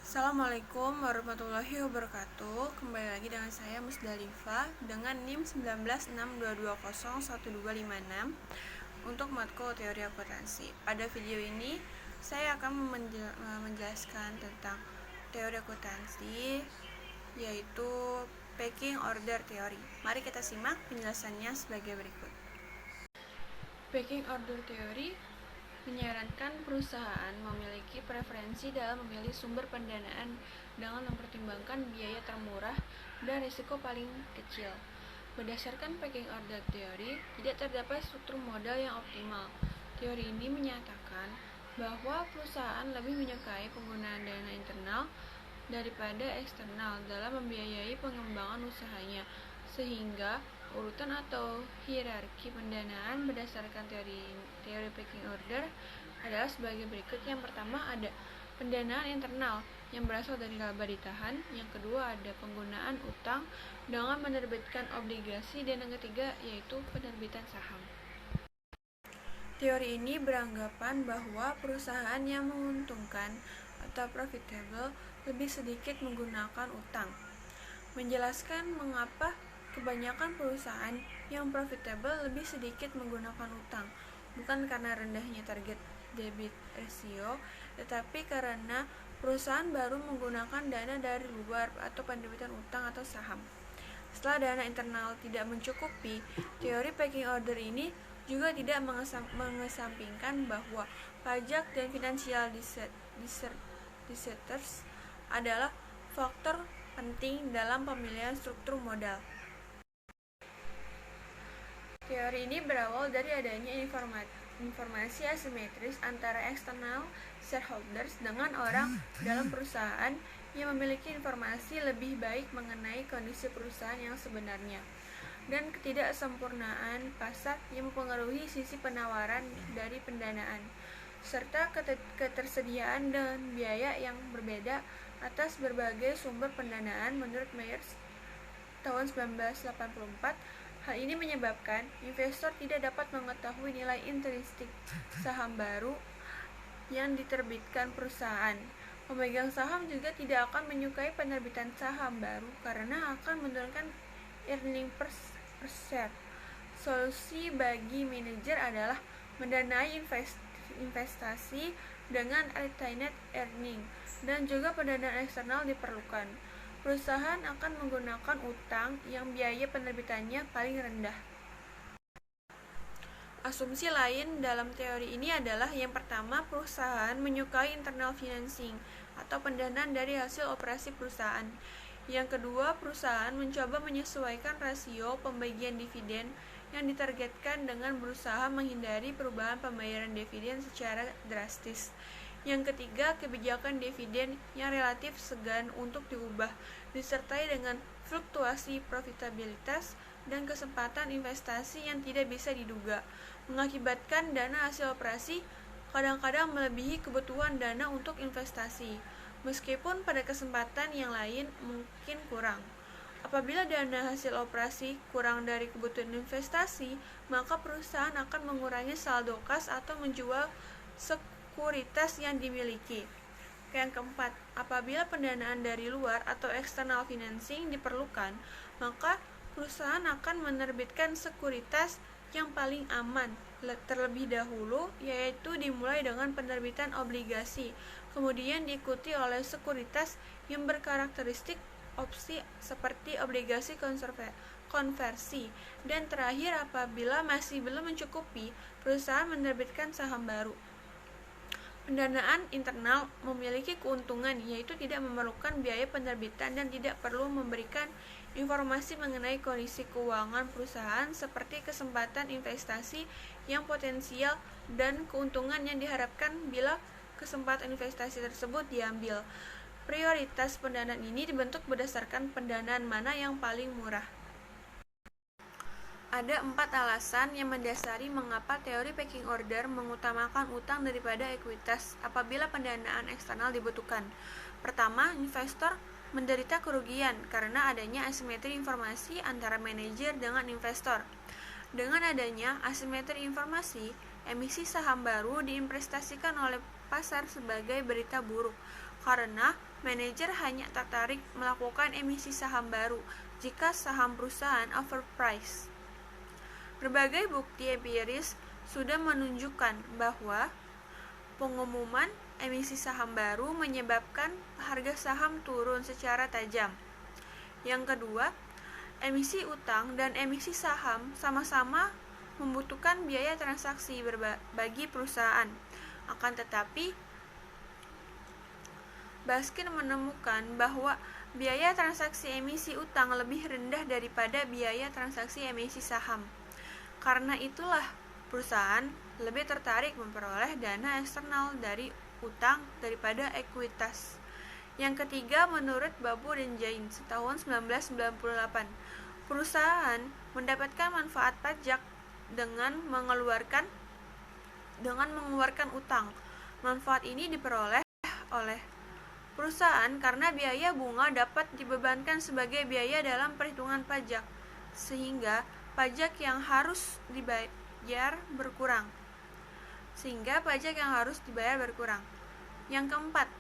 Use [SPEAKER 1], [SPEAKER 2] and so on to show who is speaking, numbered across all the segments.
[SPEAKER 1] Assalamualaikum warahmatullahi wabarakatuh. Kembali lagi dengan saya Musdalifah dengan NIM 1962201256 untuk matkul teori akuntansi. Pada video ini saya akan menjelaskan tentang teori akuntansi, yaitu packing order teori. Mari kita simak penjelasannya sebagai berikut. Packing order teori menyarankan perusahaan memiliki preferensi dalam memilih sumber pendanaan dengan mempertimbangkan biaya termurah dan risiko paling kecil. Berdasarkan packing order teori, tidak terdapat struktur modal yang optimal. Teori ini menyatakan bahwa perusahaan lebih menyukai penggunaan dana internal daripada eksternal dalam membiayai pengembangan usahanya, sehingga urutan atau hierarki pendanaan berdasarkan teori packing order adalah sebagai berikut. Yang pertama ada pendanaan internal yang berasal dari laba ditahan, yang kedua ada penggunaan utang dengan menerbitkan obligasi, dan yang ketiga yaitu penerbitan saham. Teori ini beranggapan bahwa perusahaan yang menguntungkan atau profitable lebih sedikit menggunakan utang. Menjelaskan mengapa kebanyakan perusahaan yang profitable lebih sedikit menggunakan utang, bukan karena rendahnya target debit ratio, tetapi karena perusahaan baru menggunakan dana dari luar atau penerbitan utang atau saham. Setelah dana internal tidak mencukupi, teori packing order ini juga tidak mengesampingkan bahwa pajak dan financial disasters adalah faktor penting dalam pemilihan struktur modal. Teori ini berawal dari adanya informasi asimetris antara external shareholders dengan orang dalam perusahaan yang memiliki informasi lebih baik mengenai kondisi perusahaan yang sebenarnya, dan ketidaksempurnaan pasar yang mempengaruhi sisi penawaran dari pendanaan, serta ketersediaan dan biaya yang berbeda atas berbagai sumber pendanaan. Menurut Myers tahun 1984, hal ini menyebabkan investor tidak dapat mengetahui nilai intrinsik saham baru yang diterbitkan perusahaan. Pemegang saham juga tidak akan menyukai penerbitan saham baru karena akan menurunkan earning per share. Solusi bagi manajer adalah mendanai investasi dengan retained earning, dan juga pendanaan eksternal diperlukan. Perusahaan akan menggunakan utang yang biaya penerbitannya paling rendah. Asumsi lain dalam teori ini adalah yang pertama, perusahaan menyukai internal financing atau pendanaan dari hasil operasi perusahaan. Yang kedua, perusahaan mencoba menyesuaikan rasio pembagian dividen yang ditargetkan dengan berusaha menghindari perubahan pembayaran dividen secara drastis. Yang ketiga, kebijakan dividen yang relatif segan untuk diubah, disertai dengan fluktuasi profitabilitas dan kesempatan investasi yang tidak bisa diduga, mengakibatkan dana hasil operasi kadang-kadang melebihi kebutuhan dana untuk investasi, meskipun pada kesempatan yang lain mungkin kurang. Apabila dana hasil operasi kurang dari kebutuhan investasi, maka perusahaan akan mengurangi saldo kas atau menjual sekuritas yang dimiliki. Yang keempat, apabila pendanaan dari luar atau external financing diperlukan, maka perusahaan akan menerbitkan sekuritas yang paling aman terlebih dahulu, yaitu dimulai dengan penerbitan obligasi, kemudian diikuti oleh sekuritas yang berkarakteristik opsi seperti obligasi konversi, dan terakhir apabila masih belum mencukupi, perusahaan menerbitkan saham baru. Pendanaan internal memiliki keuntungan, yaitu tidak memerlukan biaya penerbitan dan tidak perlu memberikan informasi mengenai kondisi keuangan perusahaan seperti kesempatan investasi yang potensial dan keuntungan yang diharapkan bila kesempatan investasi tersebut diambil. Prioritas pendanaan ini dibentuk berdasarkan pendanaan mana yang paling murah. Ada 4 alasan yang mendasari mengapa teori packing order mengutamakan utang daripada ekuitas apabila pendanaan eksternal dibutuhkan. Pertama, investor menderita kerugian karena adanya asimetri informasi antara manajer dengan investor. Dengan adanya asimetri informasi, emisi saham baru diinvestasikan oleh pasar sebagai berita buruk. karena manajer hanya tertarik melakukan emisi saham baru jika saham perusahaan overpriced. Berbagai bukti empiris sudah menunjukkan bahwa pengumuman emisi saham baru menyebabkan harga saham turun secara tajam. Yang kedua, emisi utang dan emisi saham sama-sama membutuhkan biaya transaksi bagi perusahaan. Akan tetapi, Baskin menemukan bahwa biaya transaksi emisi utang lebih rendah daripada biaya transaksi emisi saham. Karena itulah, perusahaan lebih tertarik memperoleh dana eksternal dari utang daripada ekuitas. Yang ketiga, menurut Babu dan Jain, tahun 1998, perusahaan mendapatkan manfaat pajak dengan mengeluarkan utang. Manfaat ini diperoleh oleh perusahaan karena biaya bunga dapat dibebankan sebagai biaya dalam perhitungan pajak, sehingga pajak yang harus dibayar berkurang. Yang keempat,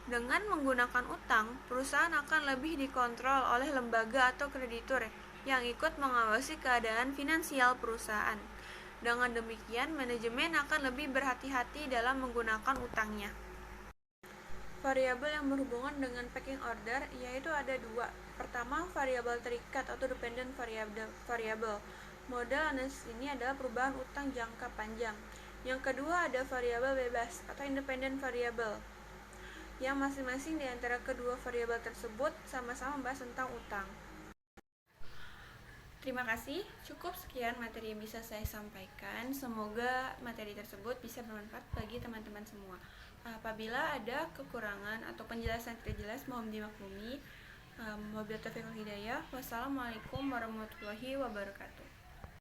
[SPEAKER 1] dengan menggunakan utang, perusahaan akan lebih dikontrol oleh lembaga atau kreditur yang ikut mengawasi keadaan finansial perusahaan. Dengan demikian, manajemen akan lebih berhati-hati dalam menggunakan utangnya. Variabel yang berhubungan dengan packing order yaitu ada dua. Pertama, variabel terikat atau dependent variable. Model analisis ini adalah perubahan utang jangka panjang. Yang kedua, ada variabel bebas atau independent variable, yang masing-masing di antara kedua variabel tersebut sama-sama membahas tentang utang. Terima kasih, cukup sekian materi yang bisa saya sampaikan. Semoga materi tersebut bisa bermanfaat bagi teman-teman semua. Apabila ada kekurangan atau penjelasan tidak jelas, mohon dimaklumi. Wabillahi taufiq wal hidayah. Wassalamualaikum warahmatullahi wabarakatuh.